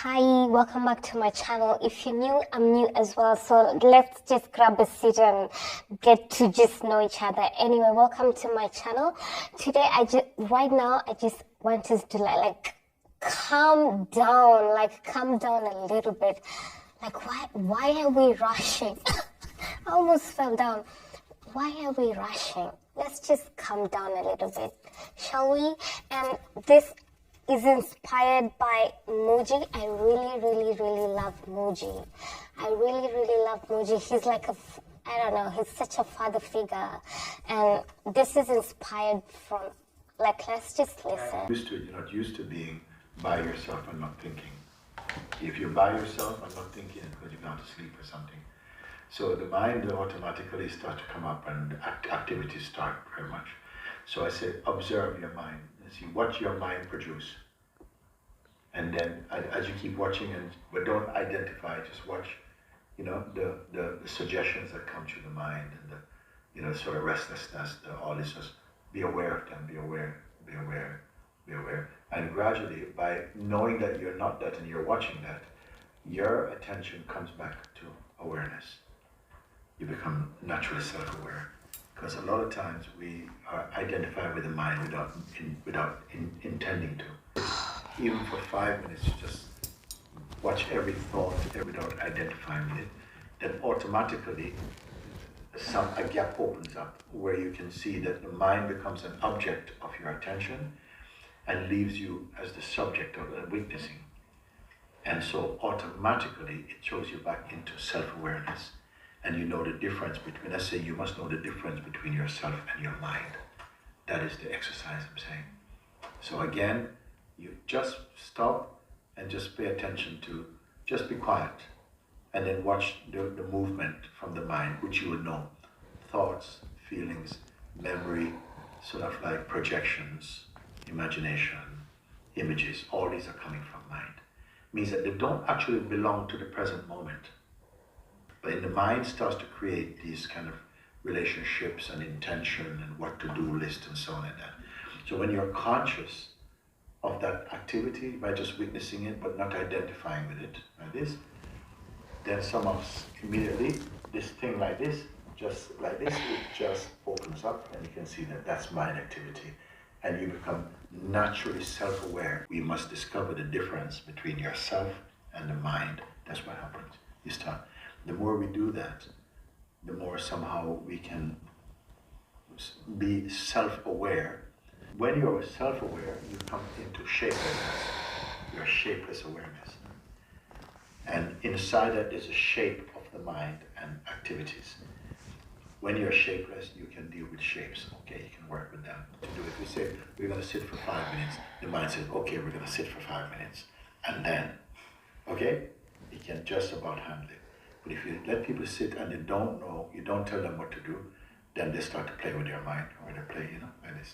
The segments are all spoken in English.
Hi, welcome back to my channel. If you're new, I'm new as well. So let's just grab a seat and get to just know each other. Anyway, welcome to my channel. Today, right now, I just want us to like calm down, a little bit. Like, why are we rushing? I almost fell down. Why are we rushing? Let's just calm down a little bit, shall we? And this is inspired by Mooji. I really love Mooji. I really love Mooji. He's like I don't know, he's such a father figure. And this is inspired from, let's just listen. You're not used to being by yourself and not thinking. If you're by yourself and not thinking, it's because you've gone to sleep or something. So the mind automatically starts to come up and activities start very much. So I say, observe your mind and see what your mind produces. And then as you keep watching, but don't identify, just watch, the suggestions that come to the mind and the, sort of restlessness, all this, just be aware of them, be aware. And gradually, by knowing that you're not that and you're watching that, your attention comes back to awareness. You become naturally self-aware. Because a lot of times we are identifying with the mind without intending to. Even for 5 minutes, just watch every thought without identifying with it. Then automatically, a gap opens up where you can see that the mind becomes an object of your attention and leaves you as the subject of the witnessing. And so automatically, it throws you back into self-awareness. And you know the difference between, let's say you must know the difference between yourself and your mind. That is the exercise I'm saying. So again, you just stop and just pay attention to, just be quiet. And then watch the movement from the mind, which you will know. Thoughts, feelings, memory, sort of like projections, imagination, images, all these are coming from mind. Means that they don't actually belong to the present moment. But in the mind starts to create these kind of relationships and intention and what to do list and so on like that. So when you're conscious of that activity by just witnessing it but not identifying with it like this, then immediately this thing like this, just like this, it just opens up and you can see that that's mind activity. And you become naturally self-aware. We must discover the difference between yourself and the mind. That's what happens. You start. The more we do that, the more somehow we can be self-aware. When you're self-aware, you come into shapelessness. Your shapeless awareness. And inside that is a shape of the mind and activities. When you're shapeless, you can deal with shapes. Okay, you can work with them to do it. We say, we're going to sit for 5 minutes. The mind says, okay, we're going to sit for 5 minutes. And then, okay, you can just about handle it. But if you let people sit and they don't know, you don't tell them what to do, then they start to play with their mind, or they play, like this,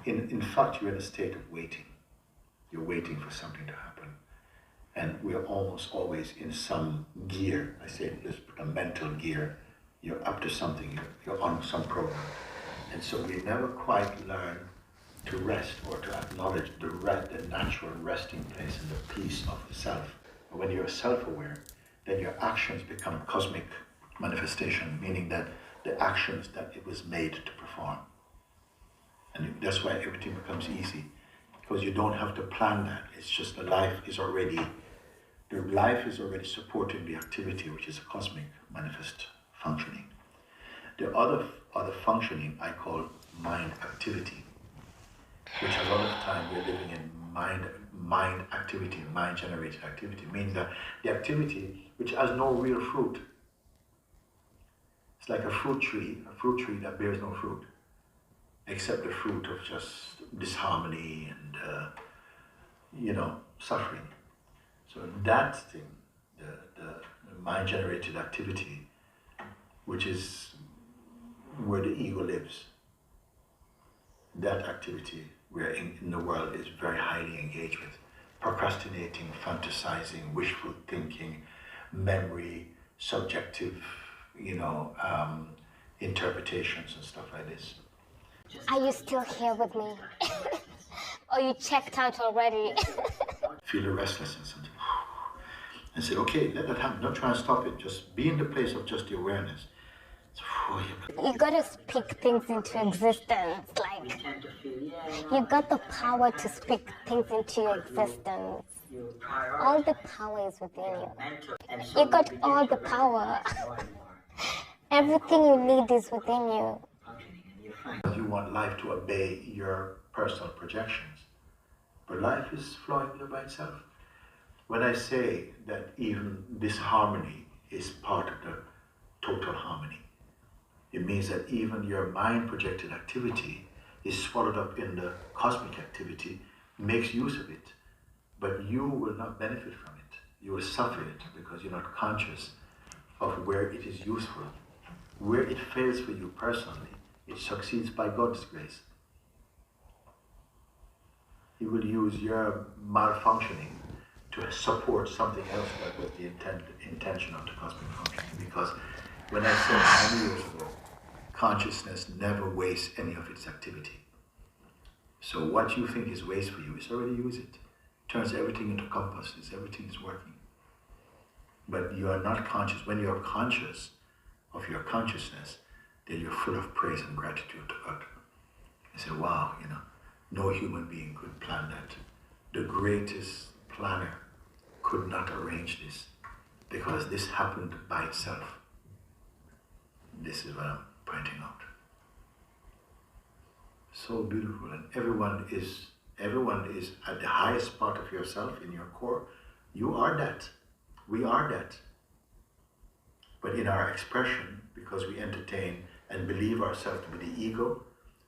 In fact, you're in a state of waiting. You're waiting for something to happen. And we're almost always in some gear. I say let's put a mental gear. You're up to something, you're on some program. And so we never quite learn to rest or to acknowledge the natural resting place and the peace of the self. But when you're self-aware, then your actions become cosmic manifestation, meaning that the actions that it was made to perform. And that's why everything becomes easy, because you don't have to plan that. It's just the life is already supporting the activity, which is a cosmic manifest functioning. The other functioning I call mind activity, which a lot of time we're living in mind activity, mind generated activity, means that the activity which has no real fruit. It's like a fruit tree that bears no fruit, except the fruit of just disharmony and suffering. So that thing, the mind generated activity, which is where the ego lives, that activity we're in the world is very highly engaged with. Procrastinating, fantasizing, wishful thinking, memory, subjective, interpretations and stuff like this. Are you still here with me? you checked out already? Feel the restlessness and say, okay, let that happen. Don't try and stop it. Just be in the place of just the awareness. You gotta speak things into existence. Like, you got the power to speak things into your existence. All the power is within you. You got all the power. Everything you need is within you. You want life to obey your personal projections. But life is flowing by itself. When I say that even this harmony is part of the total harmony, it means that even your mind projected activity is swallowed up in the cosmic activity, makes use of it, but you will not benefit from it. You will suffer it because you're not conscious of where it is useful. Where it fails for you personally, it succeeds by God's grace. He will use your malfunctioning to support something else that was the intention of the cosmic functioning. Because when I said many years ago, consciousness never wastes any of its activity. So what you think is waste for you is already use it. Turns everything into compasses, everything is working. But you are not conscious. When you are conscious of your consciousness, then you're full of praise and gratitude to God. You say, wow, no human being could plan that. The greatest planner could not arrange this because this happened by itself. This is what I'm pointing out. So beautiful, and everyone is at the highest part of yourself in your core. You are that. We are that. But in our expression, because we entertain and believe ourselves to be the ego,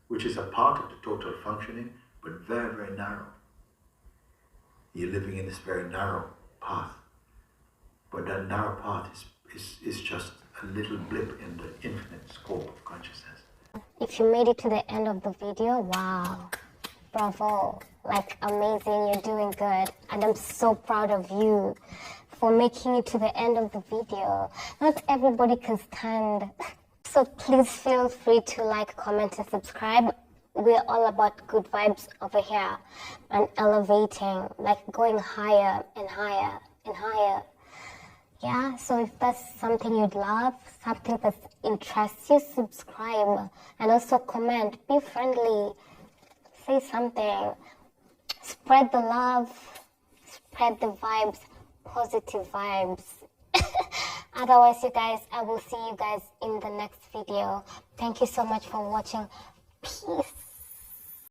which is a part of the total functioning, but very, very narrow. You're living in this very narrow path. But that narrow path is just a little blip in the infinite scope of consciousness. If you made it to the end of the video, wow, bravo, like amazing, you're doing good. And I'm so proud of you for making it to the end of the video. Not everybody can stand. So please feel free to like, comment, and subscribe. We're all about good vibes over here and elevating, like going higher and higher and higher. Yeah, so if that's something you'd love, something that interests you, subscribe and also comment. Be friendly. Say something. Spread the love. Spread the vibes. Positive vibes. Otherwise, you guys, I will see you guys in the next video. Thank you so much for watching. Peace.